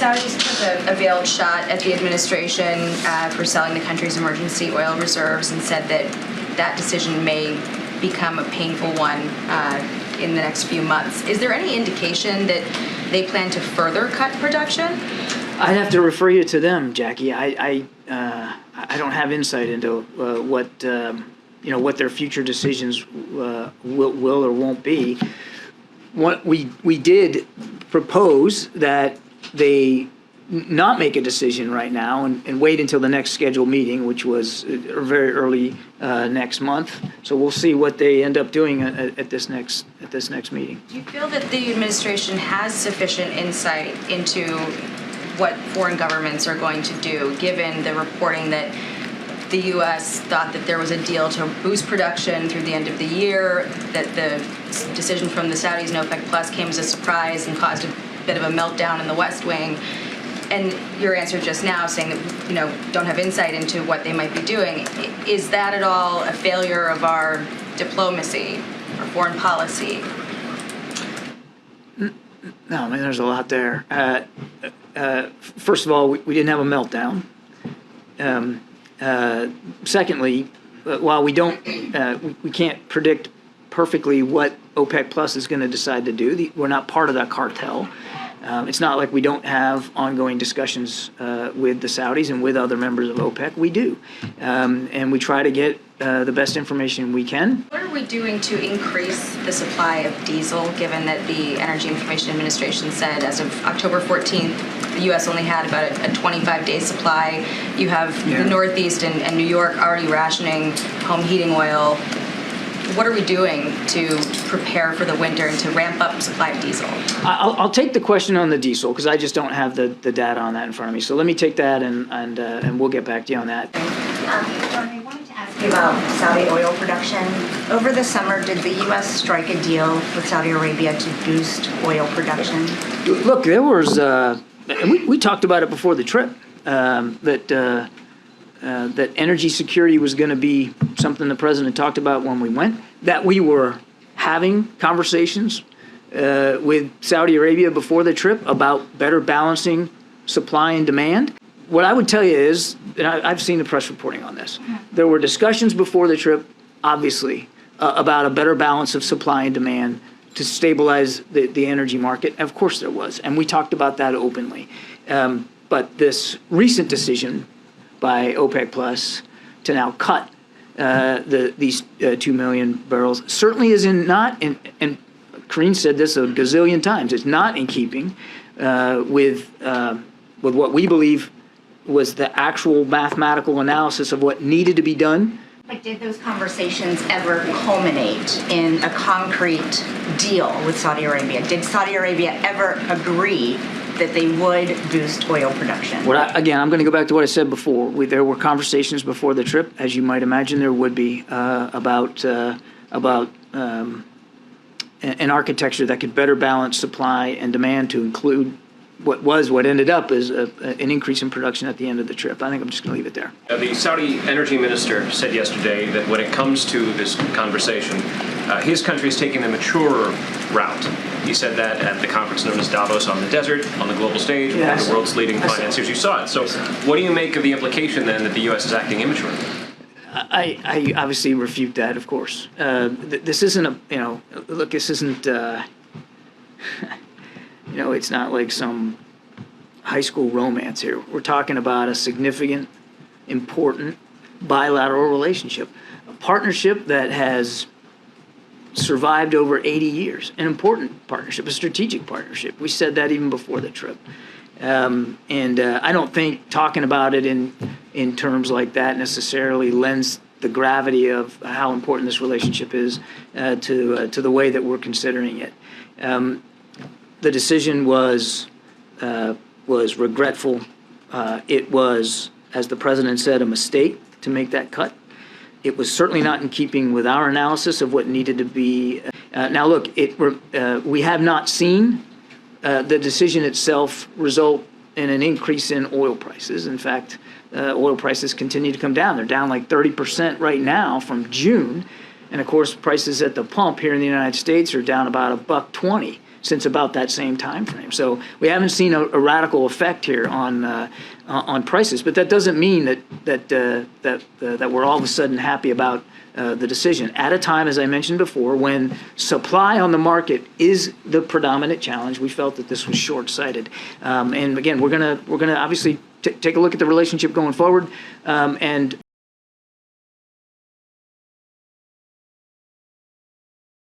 Saudis took a veiled shot at the administration for selling the country's emergency oil reserves and said that that decision may become a painful one in the next few months. Is there any indication that they plan to further cut production? I'd have to refer you to them, Jackie. I don't have insight into what their future decisions will or won't be. What we did propose that they not make a decision right now and wait until the next scheduled meeting, which was very early next month. So we'll see what they end up doing at this next meeting. Do you feel that the administration has sufficient insight into what foreign governments are going to do, given the reporting that the U.S. thought that there was a deal to boost production through the end of the year, that the decision from the Saudis and OPEC Plus came as a surprise and caused a bit of a meltdown in the West Wing? And your answer just now saying that, don't have insight into what they might be doing. Is that at all a failure of our diplomacy or foreign policy? No, I mean, there's a lot there. First of all, we didn't have a meltdown. Secondly, while we can't predict perfectly what OPEC Plus is going to decide to do. We're not part of that cartel. It's not like we don't have ongoing discussions with the Saudis and with other members of OPEC. We do. And we try to get the best information we can. What are we doing to increase the supply of diesel, given that the Energy Information Administration said as of October 14th, the U.S. only had about a 25-day supply? You have the Northeast and New York already rationing home heating oil. What are we doing to prepare for the winter and to ramp up supply of diesel? I'll take the question on the diesel because I just don't have the data on that in front of me. So let me take that and we'll get back to you on that. John, I wanted to ask you about Saudi oil production. Over the summer, did the U.S. strike a deal with Saudi Arabia to boost oil production? Look, there was, we talked about it before the trip, that energy security was going to be something the president talked about when we went, that we were having conversations with Saudi Arabia before the trip about better balancing supply and demand. What I would tell you is, and I've seen the press reporting on this, there were discussions before the trip, obviously, about a better balance of supply and demand to stabilize the energy market. Of course there was, and we talked about that openly. But this recent decision by OPEC Plus to now cut these 2 million barrels certainly is not, and Karine said this a gazillion times, it's not in keeping with what we believe was the actual mathematical analysis of what needed to be done. But did those conversations ever culminate in a concrete deal with Saudi Arabia? Did Saudi Arabia ever agree that they would boost oil production? Again, I'm going to go back to what I said before. There were conversations before the trip, as you might imagine there would be, about an architecture that could better balance supply and demand to include what ended up as an increase in production at the end of the trip. I think I'm just going to leave it there. The Saudi energy minister said yesterday that when it comes to this conversation, his country is taking the mature route. He said that at the conference known as Davos on the Desert, on the global stage, with one of the world's leading financiers. You saw it. So what do you make of the implication, then, that the U.S. is acting immature? I obviously refute that, of course. This isn't this isn't, it's not like some high school romance here. We're talking about a significant, important bilateral relationship, a partnership that has survived over 80 years, an important partnership, a strategic partnership. We said that even before the trip. And I don't think talking about it in terms like that necessarily lends the gravity of how important this relationship is to the way that we're considering it. The decision was regretful. It was, as the president said, a mistake to make that cut. It was certainly not in keeping with our analysis of what needed to be. Now, look, we have not seen the decision itself result in an increase in oil prices. In fact, oil prices continue to come down. They're down like 30% right now from June. And, of course, prices at the pump here in the United States are down about $1.20. since about that same time frame. So we haven't seen a radical effect here on prices, but that doesn't mean that we're all of a sudden happy about the decision at a time, as I mentioned before, when supply on the market is the predominant challenge. We felt that this was short-sighted, and again, we're gonna obviously take a look at the relationship going forward, and